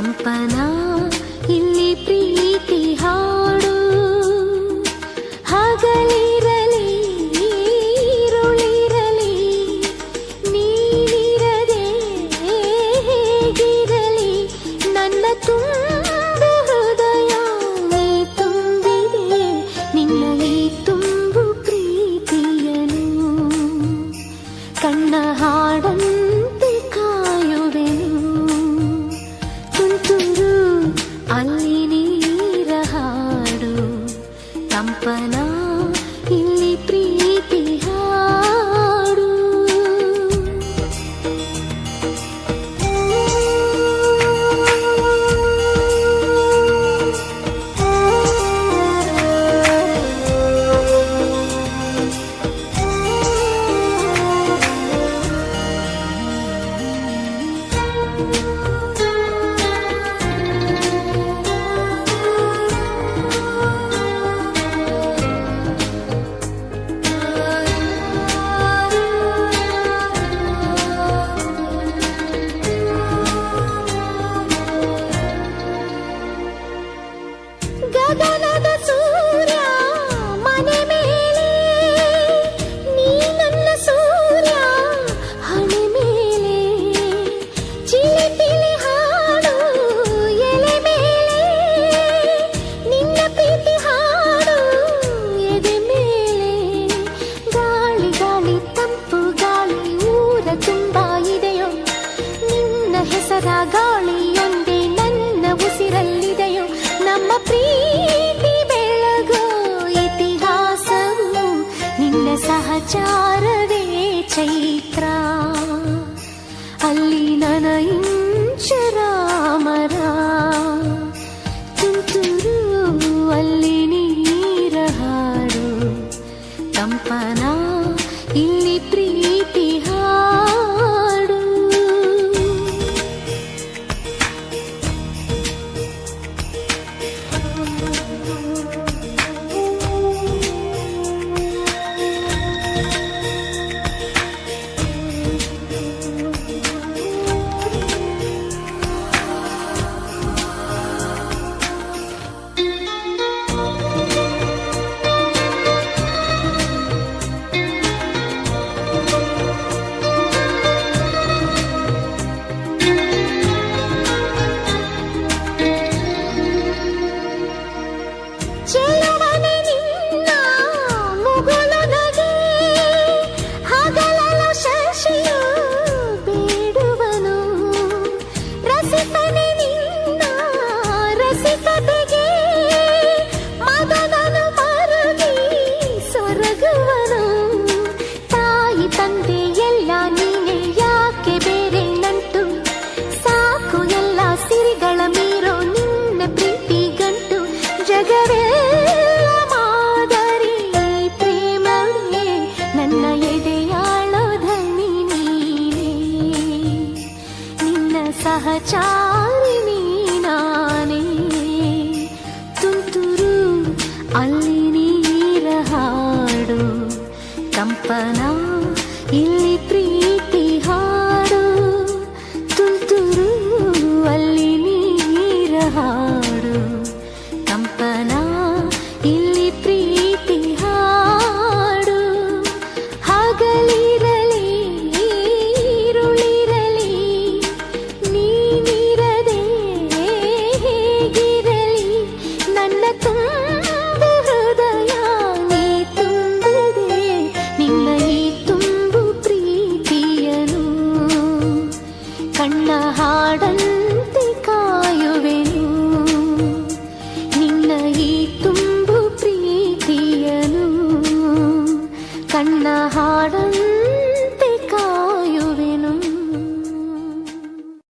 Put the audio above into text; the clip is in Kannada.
ಕಂಪನ ಇಲ್ಲಿ ಪ್ರೀತಿ ಹಾಡು. ಹಗಲಿರಲಿ ಈರುಳಿರಲಿ ನೀನಿರದೆ ಹೇಗಿರಲಿ, ನನ್ನ ತುಂಬು ಹೃದಯ ನೀ ತುಂಬಿದೆ, ನಿನ್ನ ಈ ತುಂಬು ಪ್ರೀತಿಯನು ಕಣ್ಣ ಹಾಡಂತೆ ಕಾಯುವೆನು. ತುಂತುರು ಅಲ್ಲಿ ನೀರ ಹಾಡು, ಕಂಪನ ಇಲ್ಲಿ ಪ್ರೀತಿ ಹಾಡು. ಗಗನದ ಸೂರ್ಯ ಮನೆ ಮೇಲೆ, ನೀ ನನ್ನ ಸೂರ್ಯ ಹಣೆ ಮೇಲೆ, ಚಿಲಿಪಿಲಿ ಹಾಡು ಎಲೆ ಮೇಲೆ, ನಿನ್ನ ಪ್ರೀತಿ ಹಾಡು ಎದೆ ಮೇಲೆ. ಗಾಳಿ ಗಾಳಿ ತಂಪು ಗಾಳಿ ಊರ ತುಂಬ ಇದೆಯೋ, ನಿನ್ನ ಹೆಸರ ಗಾಳಿಯೊಂದೇ ನನ್ನ ಉಸಿರಲ್ಲಿದೆಯೋ. ನಮ್ಮ ಪ್ರೀತಿ ಬೆಳಗೋ ಇತಿಹಾಸವು ನಿನ್ನ ಸಹಚಾರವೇ ಚೈತ್ರ. ಅಲ್ಲಿ ನನ ಇಂಚರ ಮರ, ತುಂತುರು ಅಲ್ಲಿ ನೀರ ಹಾಡು, ಕಂಪನ ಇಲ್ಲಿ ಪ್ರೀತಿ ಹಾಡು. ಚೆಲುವನೆ ನಿನ್ನ ಮುಗುಳು ನಗೆ, ಹಗಲಲು ಶಶಿಯು ಬೇಡುವನು. ರಸಿಕನೆ ನಿನ್ನ ರಸಿಕತೆಗೆ, ಮದನನು ಮರುಗಿ ಸೊರಗುವನು. ತಾಯಿ ತಂದೆ ಎಲ್ಲ ನೀನೆ, ಯಾಕೆ ಬೇರೆ ನಂಟು, ಸಾಕು ಎಲ್ಲ ಸಿರಿಗಳ ಮೀರೋ ನಿನ್ನ ಪ್ರೀತಿ ಗಂಟು. ಜಗವೆಲ್ಲ ಮಾದರಿ ಪ್ರೇಮವೇ, ನನ್ನ ಎದೆಯಾಳೋ ಧನಿ ನೀನೇ, ನಿನ್ನ ಸಹಚಾರಿ ನೀನಾನೇ. ತುಂತುರು ಅಲ್ಲಿ ನೀರ ಹಾಡು, ಕಂಪನ ಇಲ್ಲಿ ಪ್ರೀತಿ ಹಾಡು. ತುಂತುರು ಅಲ್ಲಿ ನೀರ ಹಾಡು, ಕಂಪನ ಇಲ್ಲಿ ಪ್ರೀತಿ ಹಾಡು. ಹಗಲಿರಲಿ ಈರುಳಿರಲಿ ನೀನಿರದೆ ಹೇಗಿರಲಿ, ನನ್ನ ತುಂಬು ಹೃದಯ ನೀ ತುಂಬಿದೆ, ನಿನ್ನ ಈ ತುಂಬು ಪ್ರೀತಿಯನು ಕಣ್ಣ ಹಾಡನ್ನು